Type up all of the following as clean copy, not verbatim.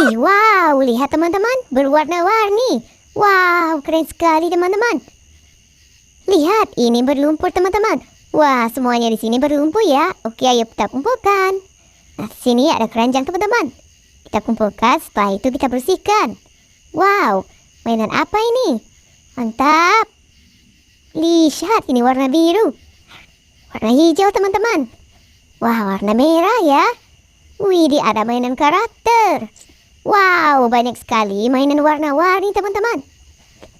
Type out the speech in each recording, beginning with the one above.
Widih, wow, lihat teman-teman, berwarna-warni. Wow, keren sekali teman-teman. Lihat, ini berlumpur teman-teman. Wah, semuanya di sini berlumpur ya. Oke, ayo kita kumpulkan. Nah, di sini ada keranjang teman-teman. Kita kumpulkan, setelah itu kita bersihkan. Wow, mainan apa ini? Mantap. Lihat, ini warna biru. Warna hijau teman-teman. Wah, warna merah ya. Widih, ada mainan karakter. Wow, banyak sekali mainan warna-warni teman-teman.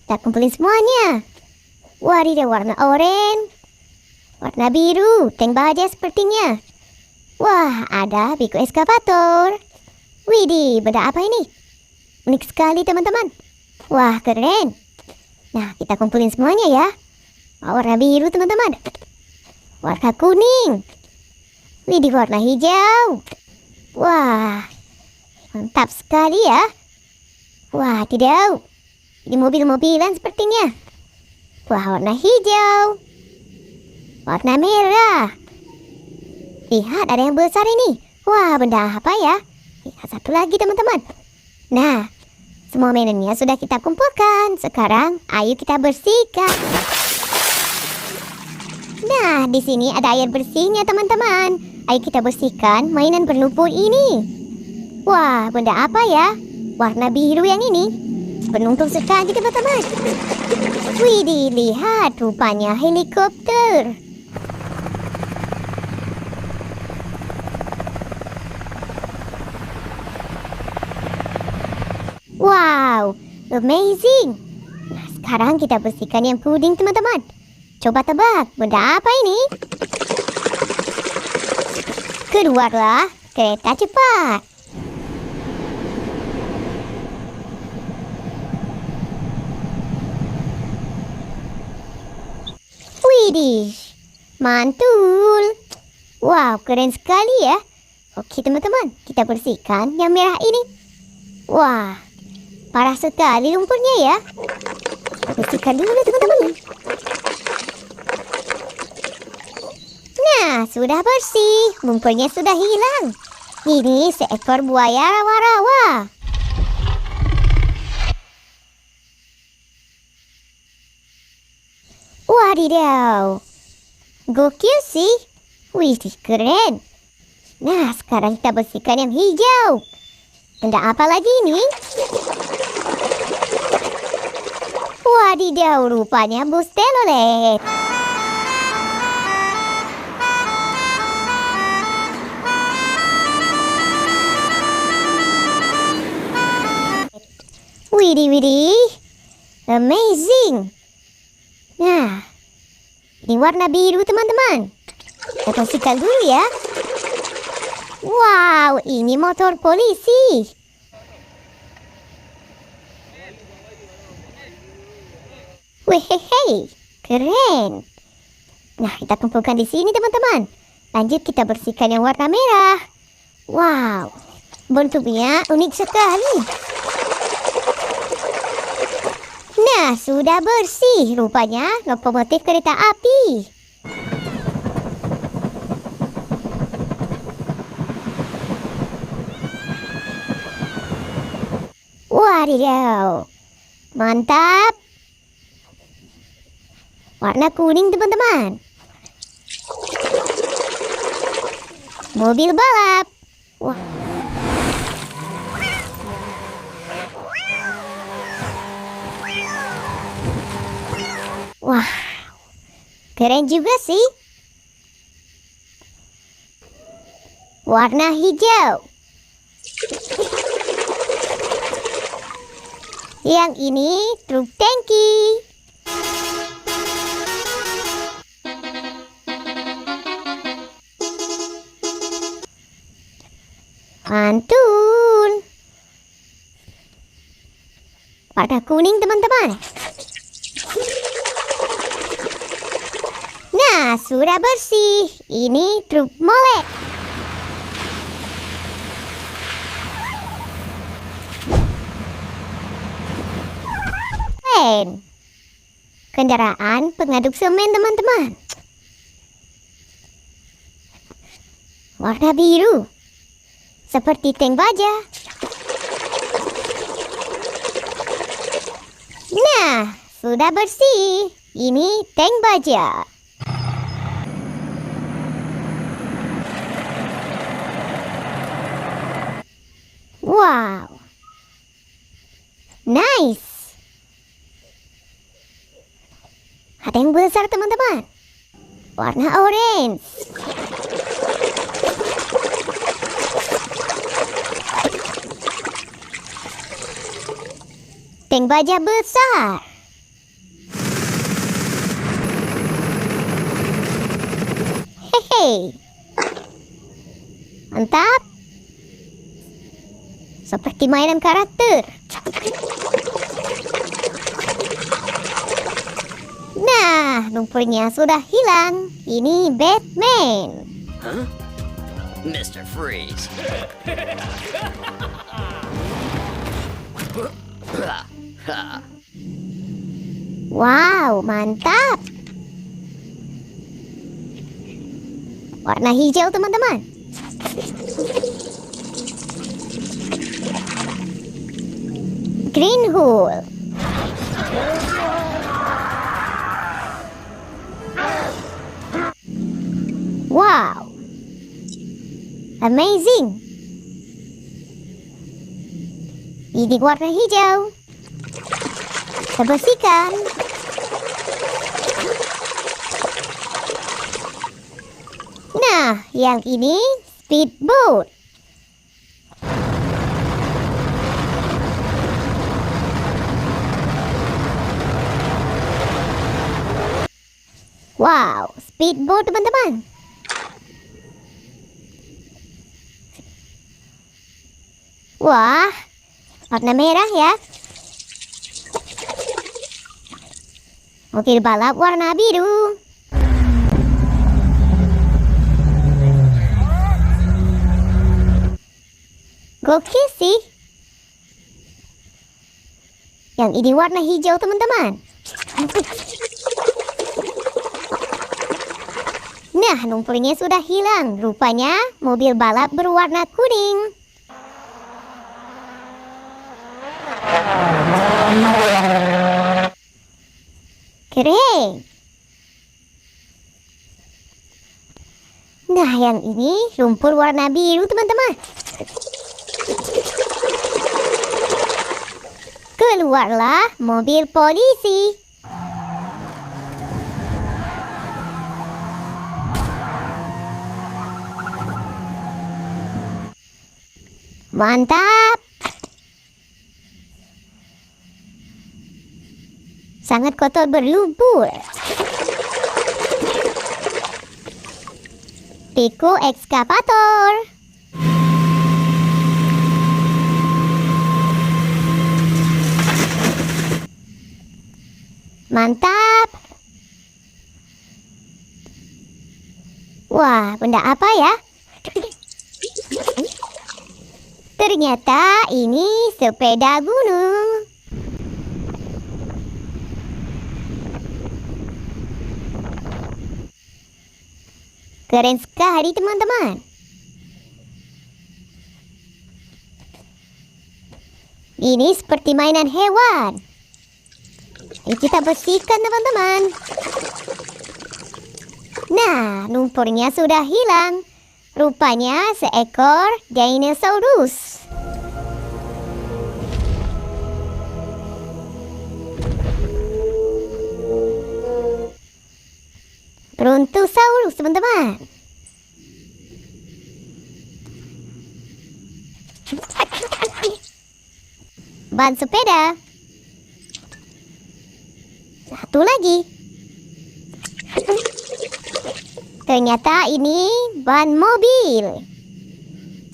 Kita kumpulin semuanya. Wadidaw, warna oranye, warna biru, tank baja sepertinya. Wah, ada Biko eskavator. Widih, benda apa ini? Unik sekali teman-teman. Wah, keren. Nah, kita kumpulin semuanya ya. Warna biru teman-teman. Warna kuning. Widih, warna hijau. Wah, mantap sekali ya. Wah, tidak. Ini mobil-mobilan sepertinya. Wah, warna hijau. Warna merah. Lihat, ada yang besar ini. Wah, benda apa ya? Lihat satu lagi teman-teman. Nah, semua mainannya sudah kita kumpulkan. Sekarang, ayo kita bersihkan. Nah, di sini ada air bersihnya teman-teman. Ayo kita bersihkan mainan berlumpur ini. Wah, benda apa ya? Warna biru yang ini. Beruntung sekali teman-teman. Widih, lihat, rupanya helikopter. Wow, amazing. Nah, sekarang kita bersihkan yang puding teman-teman. Coba tebak, benda apa ini? Keluarlah kereta cepat. Widih, mantul. Wow, keren sekali ya. Oke teman-teman, kita bersihkan yang merah ini. Wah, parah sekali lumpurnya ya. Bersihkan dulu teman-teman. Nah, sudah bersih. Lumpurnya sudah hilang. Ini seekor buaya rawa-rawa. Wadidaw. Gokil sih. Wih, keren. Nah, sekarang kita bersihkan yang hijau. Benda apa lagi ini? Wadidaw, rupanya bus telolet. Widih, amazing. Nah, ini warna biru teman-teman. Kita bersihkan dulu ya. Wow, ini motor polisi. Wehehe, keren. Nah, kita kumpulkan di sini teman-teman. Lanjut kita bersihkan yang warna merah. Wow, bentuknya unik sekali. Nah, sudah bersih. Rupanya lokomotif kereta api. Wadidaw, mantap. Warna kuning teman-teman. Mobil balap. Wah. Wah, keren juga sih. Warna hijau. Yang ini truk tangki. Mantul. Warna kuning teman-teman. Nah, sudah bersih. Ini truk molek. Kendaraan pengaduk semen teman-teman. Warna biru. Seperti tank baja. Nah, sudah bersih. Ini tank baja. Wow. Nice. Ada yang besar, teman-teman. Warna orange. Tank baja besar. Hehe. Mantap. Seperti mainan karakter. Nah, lumpurnya sudah hilang. Ini Batman. Huh? Mr. Freeze. Wow, mantap. Warna hijau, teman-teman. Green hole. Wow. Amazing. Ini warna hijau. Kita bersihkan. Nah, yang ini speedboat. Wow, speedboat, teman-teman. Wah, warna merah ya. Mobil balap warna biru. Gokil sih. Yang ini warna hijau, teman-teman. Nah, lumpurnya sudah hilang. Rupanya mobil balap berwarna kuning. Keren. Nah, yang ini lumpur warna biru, teman-teman. Keluarlah mobil polisi. Mantap. Sangat kotor berlumpur. Piko ekskavator. Mantap. Wah, benda apa ya? Ternyata ini sepeda gunung. Keren sekali, teman-teman. Ini seperti mainan hewan. Ini kita bersihkan, teman-teman. Nah, lumpurnya sudah hilang. Rupanya seekor dinosaurus. Brontosaurus, teman-teman. Ban sepeda. Satu lagi. Ternyata ini ban mobil.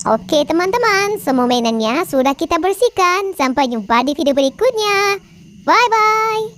Oke, teman-teman, semua mainannya sudah kita bersihkan. Sampai jumpa di video berikutnya. Bye-bye.